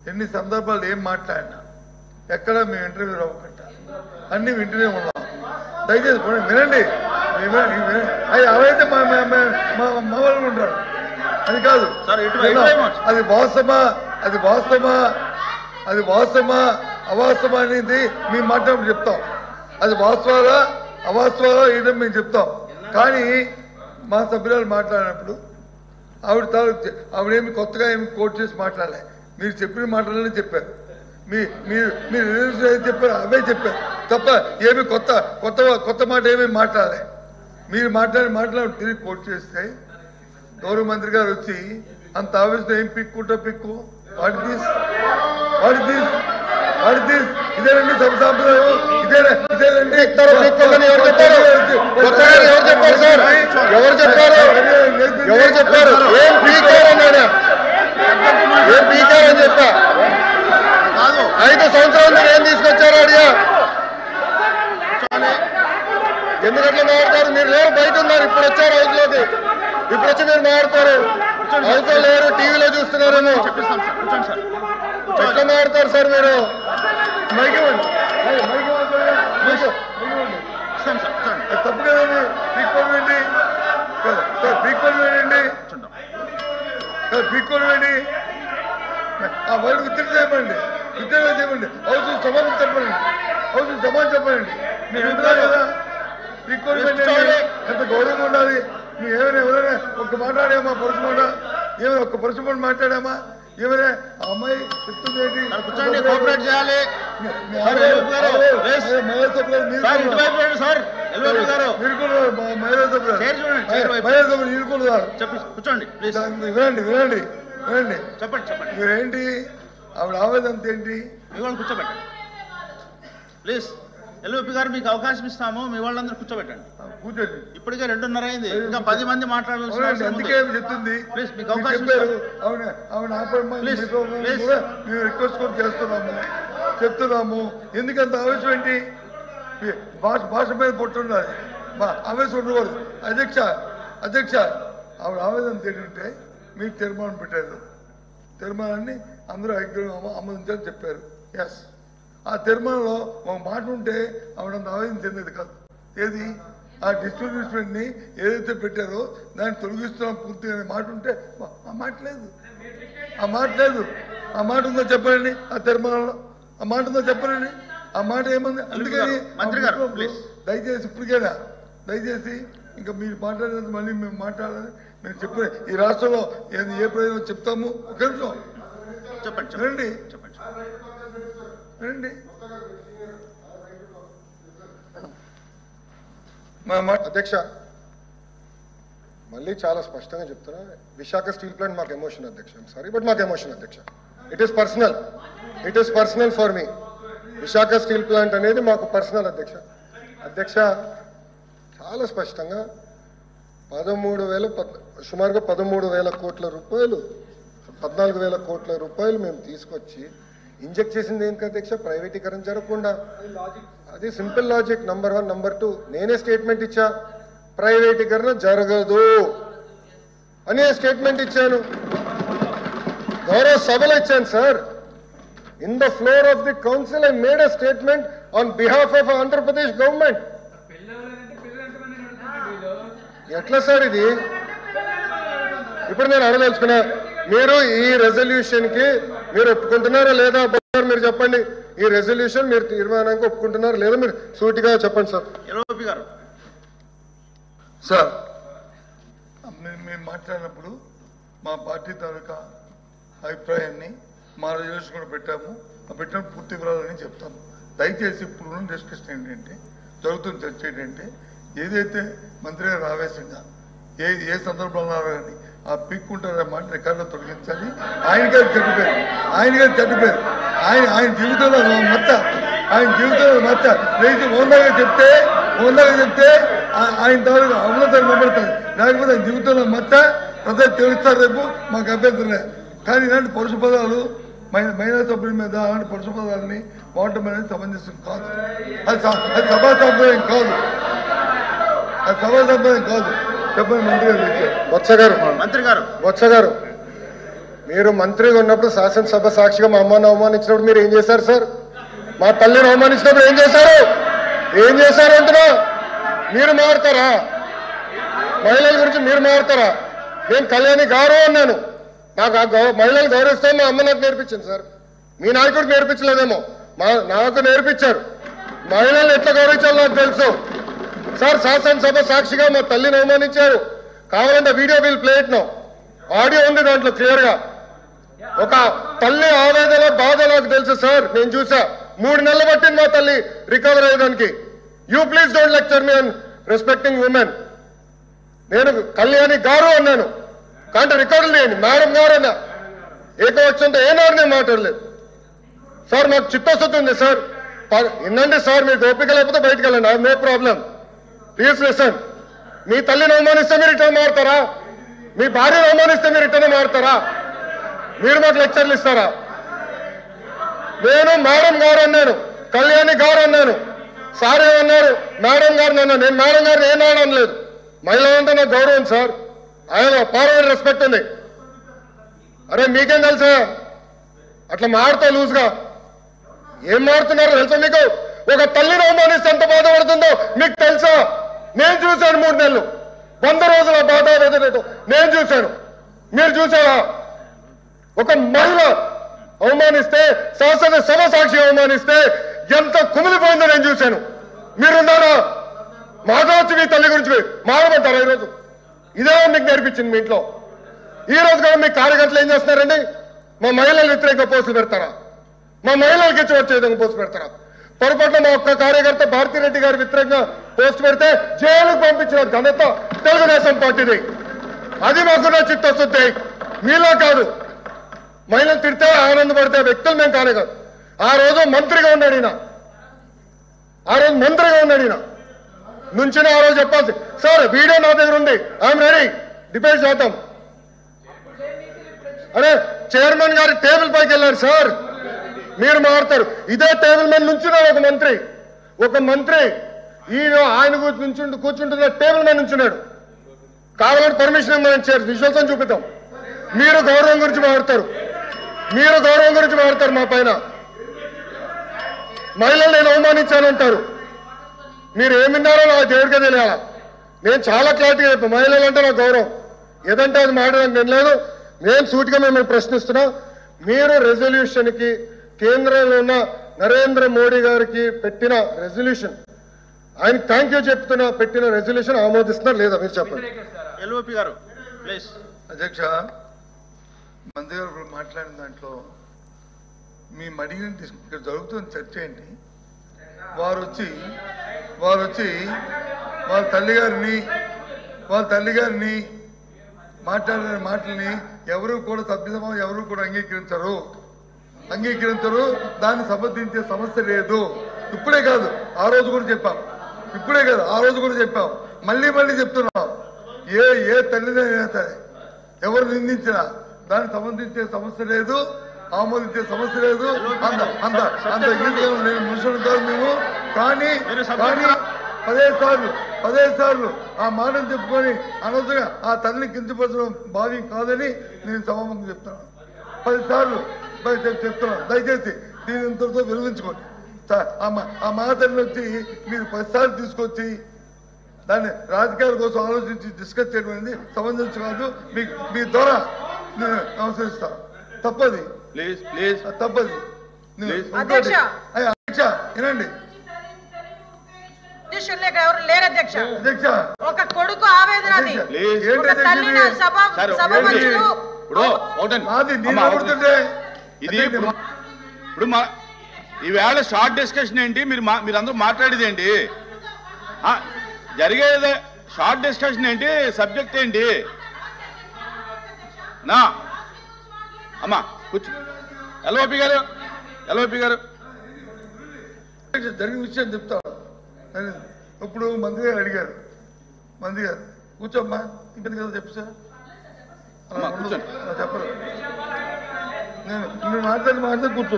ఎన్ని సందర్భాలు ఏం మాట్లాడినా ఎక్కడ మేము ఇంటర్వ్యూ అవ్వకుండా అన్ని వింటూనే ఉన్నాం. దయచేసి వినండి. అవైతే మా వాళ్ళు ఉంటారు. అది కాదు, అది వాస్తవమా అవాస్తవమా అనేది మేము మాట్లాడి చెప్తాం. అది వాస్తవాలా అవాస్తవాలా ఏదో మేము చెప్తాం. కానీ మా సభ్యురాలు మాట్లాడినప్పుడు ఆవిడేమి కొత్తగా ఏమి కోట్ చేసి మాట్లాడలే. మీరు చెప్పిన మాటలనే చెప్పారు. మీరు చెప్పారు అవే చెప్పారు తప్ప ఏమి కొత్త మాట ఏమీ మాట్లాడలే. మీరు మాట్లాడి తిరిగి కోట్ చేస్తే గౌరవ మంత్రి గారు వచ్చి అంత ఆవేశం ఏం పిక్కు వాట్ దిస్ ఇదేనండి సభ సాంప్రదాయం. ఇదేనండి ఎవరు చెప్పారు ఏం పీకారని చెప్పా 5 సంవత్సరాలు మీరు ఏం తీసుకొచ్చారో అడిగా. ఎందుకట్లా మాట్లాడతారు? మీరు లేరు, బయట ఉన్నారు. ఇప్పుడు వచ్చారు హౌస్లోకి. ఇప్పుడు వచ్చి మీరు మాట్లాడతారు. హౌస్లో లేరు, టీవీలో చూస్తున్నారేమో. ఎట్లా మాట్లాడతారు సార్ మీరు? తప్పు కదండి. పీక్కోండి వాళ్ళు ఉత్తరం చేయమండి. హౌస్ సమాధానం చెప్పండి. మీరు అంటున్నారు కదా పీక్కోండి. ఎంత గౌరవం ఉండాలి. మేము ఎవరైనా ఒక్క మాట్లాడామా పరుసు మాట? ఏమైనా ఒక్క పరుసు మాట మాట్లాడామా? ఏమైనా అమ్మాయి చెప్తుంది ఏంటి? కోఆపరేట్ చేయాలి. వినండి చెప్పండి. మీరేంటి ఆవిడ ఆవేదన ఏంటి? మీ వాళ్ళు కూర్చోబెట్టండి ప్లీజ్. ఎల్ఓపి గారు మీకు అవకాశం ఇస్తాము. మీ వాళ్ళందరూ కూర్చోబెట్టండి. కూర్చోండి. ఇప్పటికే 2:30 అయింది. ఇంకా 10 మంది మాట్లాడాల్సి అందుకే చెప్తుంది. ప్లీజ్ మీకు అవకాశం మేము రిక్వెస్ట్ కూడా చెప్తున్నాము. ఎందుకంత ఆవేశం ఏంటి? భాష మీద పొట్టుండాలి, ఆవేశం ఉండకూడదు. అధ్యక్ష ఆవిడ ఆవేదన ఏంటంటే మీరు తీర్మానం పెట్టారు. తీర్మానాన్ని అందరూ ఆమోదించాలని చెప్పారు. ఎస్, ఆ తీర్మానంలో ఒక మాట ఉంటే ఆవిడంత ఆవేదన చెందేది కాదు. ఏది? ఆ డిస్ట్రిబ్యూషన్ ని ఏదైతే పెట్టారో దాన్ని తొలగిస్తున్నాం పూర్తిగా అనే మాట ఉంటే ఆ మాట లేదు. ఆ మాట ఉందో చెప్పండి. ఆ తీర్మానంలో ఆ మాట ఉందో చెప్పండి. ఆ మాట ఏముంది? అందుకని దయచేసి ఇప్పటికైనా ఇంకా మీరు మాట్లాడేది మళ్ళీ మేము మాట్లాడాలని మేము చెప్పే ఈ రాష్ట్రంలో ఏ ప్రయోజనం చెప్తాము. ఒక నిమిషం చెప్పండి. అధ్యక్ష, మళ్ళీ చాలా స్పష్టంగా చెప్తున్నా. విశాఖ స్టీల్ ప్లాంట్ మాకు ఎమోషన్ అధ్యక్ష. సారీ బట్ మాకు ఎమోషన్ అధ్యక్ష. It is personal for me. Visakha steel plant అనేది మాకు పర్సనల్ అధ్యక్ష. చాలా స్పష్టంగా సుమారుగా 13,000 కోట్ల రూపాయలు 14,000 కోట్ల రూపాయలు మేము తీసుకొచ్చి ఇంజెక్ట్ చేసింది ఏంటి అధ్యక్ష? ప్రైవేటీకరణ జరగకుండా. అది సింపుల్ లాజిక్. నంబర్ 1. నంబర్ 2, నేనే స్టేట్మెంట్ ఇచ్చా, ప్రైవేటీకరణ జరగదు అనే స్టేట్మెంట్ ఇచ్చాను. గౌరవ సభలో ఇచ్చాను sir. In the floor of the council I made a statement on behalf of Andhra Pradesh government. ఎట్లా సార్ ఇది? ఇప్పుడు నేను అడగదలుచుకున్నా, మీరు ఈ రెజల్యూషన్ కి మీరు ఒప్పుకుంటున్నారా లేదా? మీరు చెప్పండి. ఈ రెజల్యూషన్ మీరు తీర్మానానికి ఒప్పుకుంటున్నారా లేదా? మీరు సూటిగా చెప్పండి సార్. ఎల్ఓపి గారు సార్, మేము మాట్లాడినప్పుడు మా పార్టీ తాలూకా అభిప్రాయాన్ని మా రెజల్యూషన్ కూడా పెట్టాము. పెట్టిన పూర్తి వివరాలని చెప్తాము. దయచేసి ఇప్పుడు డిస్కషన్ ఏంటంటే, జరుగుతున్న చర్చ ఏంటంటే, ఏదైతే మంత్రి గారు ఆవేశంగా ఏ సందర్భంలో కానీ ఆ పిక్కుంటారు మాట రికార్డులో తొలగించాలి. ఆయన గారు చెడ్డిపోయారు. ఆయన జీవితంలో మచ్చ రైతు ఓందాగా చెప్తే ఆయన తాలూకు అమలుతారు నిలబడతారు. లేకపోతే ఆయన జీవితంలో మచ్చ ప్రజలు తెలుస్తారు. రేపు మాకు అభ్యంతరం లేదు. కానీ ఇలాంటి పరుష పదాలు మహిళా సభ్యుల మీద అలాంటి పరుష పదాలని వాడటం అనేది సమంజసం కాదు. అది సభా సంప్రదాయం కాదు. చెప్పండి మంత్రి గారు. బొత్స గారు మీరు మంత్రిగా ఉన్నప్పుడు శాసనసభ సాక్షిగా మా అమ్మను అవమానించినప్పుడు మీరు ఏం చేశారు సార్? మా తల్లిని అవమానించినప్పుడు ఏం చేశారు? ఏం చేశారు అంటున్నా? మీరు మారుతారా? మహిళల గురించి మీరు మారుతారా? నేను కళ్యాణి గౌరవం అన్నాను. నాకు ఆ మహిళలు గౌరవిస్తే మా అమ్మ నాకు నేర్పించింది సార్. మీ నాయకుడికి నేర్పించలేదేమో, నాకు నేర్పించారు. మహిళలు ఎట్లా గౌరవించాలో నాకు తెలుసు సార్. శాసనసభ సాక్షిగా మా తల్లిని అవమానించారు. కావాలంటే video will play it now. Audio ఉంది దాంట్లో క్లియర్ గా. ఒక తల్లి ఆవేదన బాధ నాకు తెలుసు సార్. నేను చూసా. 3 నెలలు పట్టింది మా తల్లి రికవర్ అయ్యేదానికి. You please don't lecture me on respecting women. నేను కళ్యాణి గారు అన్నాను, కానీ రికార్డులు లేని మేడం గారు అన్నా. ఏకవచ్చంతో ఏనాడు నేను మాట్లాడలేదు సార్. మాకు చిత్తశుద్ధి ఉంది సార్. వినండి సార్, మీకు ఓపిక లేకపోతే బయటకు వెళ్ళండి. No problem. Please listen. మీ తల్లిని అవమానిస్తే మీరు రిటర్న్ మారుతారా? మీ భార్యను అవమానిస్తే మీరు రిటర్న్ మారుతారా? మీరు మాకు లెక్చర్లు ఇస్తారా? నేను మేడం గారు అన్నాను, కళ్యాణి గారు అన్నాను. సార్ ఏమన్నారు? మేడం గారిని అన్నాను. నేను మేడం గారిని ఏనాడు అనలేదు. మహిళలంటే నాకు గౌరవం సార్. ఆయన ఫార్వర్డ్ రెస్పెక్ట్ ఉంది. అరే మీకేం తెలుసా? అట్లా మారుతా లూజ్గా ఏం మారుతున్నారో తెలుసా మీకు? ఒక తల్లిని అవమానిస్తే ఎంత బాధపడుతుందో మీకు తెలుసా? నేను చూశాను 3 నెలలు, 100 రోజుల బాధ నేను చూశాను. మీరు చూసారా? ఒక మహిళ అవమానిస్తే, శాసనసభ సాక్షి అవమానిస్తే ఎంత కుమిలిపోయిందో నేను చూశాను. మీరున్నారా? మాట్లాడచ్చు మీ తల్లి గురించి మారమంటారా? ఈరోజు ఇదే మీకు నేర్పించింది మీ ఇంట్లో. ఈ రోజు కూడా మీ కార్యకర్తలు ఏం చేస్తున్నారండి? మా మహిళలు వ్యతిరేకంగా పోస్టులు పెడతారా? మా మహిళలకి ఇచ్చి వచ్చే విధంగా పోస్టు పెడతారా? పొరపాటున మా ఒక్క కార్యకర్త భారతిరెడ్డి గారి వ్యతిరేకంగా పోస్టు పెడితే జైలుకు పంపించిన ఘనత తెలుగుదేశం పార్టీది. అది మాకున్న చిత్తశుద్ధి. మీలో కాదు. మహిళలు తిడితే ఆనందపడితే వ్యక్తులు మేము కానే కాదు. ఆ రోజు మంత్రిగా ఉన్నాడు ఈయన. నుంచి ఆ రోజు చెప్పాల్సి సార్. వీడియో నా దగ్గర ఉంది. I'm ready. డిబేట్ చేద్దాం. అరే చైర్మన్ గారి టేబుల్ పైకి వెళ్ళారు సార్. మీరు మారుతారు. ఇదే టేబుల్ మీద నుంచున్నాడు ఒక మంత్రి ఈయన ఆయన కూర్చుంటున్న టేబుల్ మీద నుంచున్నాడు. కావాలంటే పర్మిషన్ ఇవ్వమని చేయాలి. విజువల్స్ అని చూపిద్దాం. మీరు గౌరవం గురించి మారుతారు మా పైన. మహిళలు నేను అవమానించానంటారు. మీరు ఏమిన్నారో నా దేవుడికే తెలియాల. నేను చాలా క్లారిటీగా చెప్పాను. మహిళలు అంటే నా గౌరవం. ఏదంటే అది మాట్లాడడానికి నేను లేదు. నేను సూటిగా మిమ్మల్ని ప్రశ్నిస్తున్నా. మీరు రెజల్యూషన్కి కేంద్రంలో ఉన్న నరేంద్ర మోడీ గారికి పెట్టిన రెజల్యూషన్, ఆయన థ్యాంక్ యూ చెప్తున్నా, పెట్టిన రెజల్యూషన్ ఆమోదిస్తున్నారు లేదా మీరు చెప్పండి. ఎల్ఓపి గారు ప్లీజ్. అధ్యక్ష, మంత్రి గారు మాట్లాడిన దాంట్లో మేము అడిగిన ఇక్కడ జరుగుతున్న చర్చ ఏంటి? వారు వచ్చి వాళ్ళ తల్లి గారిని మాట్లాడిన మాటల్ని ఎవరు కూడా సభ్యసమాజం ఎవరు కూడా అంగీకరించరు. దాన్ని సమర్థించే సమస్య లేదు. ఇప్పుడే కాదు, ఆ రోజు కూడా చెప్పాం. మళ్ళీ చెప్తున్నాం. ఏ తల్లిదైనా సరే ఎవరు నిందించినా దాన్ని సమర్థించే సమస్య లేదు, ఆమోదించే సమస్య లేదు. అంత మనుషులు కాదు మేము. కానీ 10 సార్లు ఆ మాటలు చెప్పుకొని అనవసరంగా ఆ తల్లిని కించపరచడం భావ్యం కాదని నేను సభాముఖం చెప్తున్నాను. 10 సార్లు చెప్తున్నాను. దయచేసి దీని ఇంతటితో విలువించుకోండి. ఆ మాటలను వచ్చి మీరు 10 సార్లు తీసుకొచ్చి దాన్ని రాజకీయాల కోసం ఆలోచించి డిస్కస్ చేయడం అనేది సమంజసం కాదు. మీ ద్వారా నేను నమస్కరిస్తాను. తప్పది. అధ్యక్ష వినండి. ఎవరు లేరు అధ్యక్ష. ఒక కొడుకు ఆవేదన అది. ఒక తల్లిని సభ మధ్యలో ఇది ఇప్పుడు ఈవేళ షార్ట్ డిస్కషన్ ఏంటి? మీరందరూ మాట్లాడేది ఏంటి? జరిగేది షార్ట్ డిస్కషన్ ఏంటి? సబ్జెక్ట్ ఏంటి? నా అమ్మా కూర్చో. ఎల్ఓపి గారు జరిగిన విషయం చెప్తాను. ఇప్పుడు మంత్రి గారు అడిగారు. కూర్చోమ్మా. ఇంకా కదా చెప్పు సార్. చెప్పరు. నేను మాట్లాడి కూర్చో.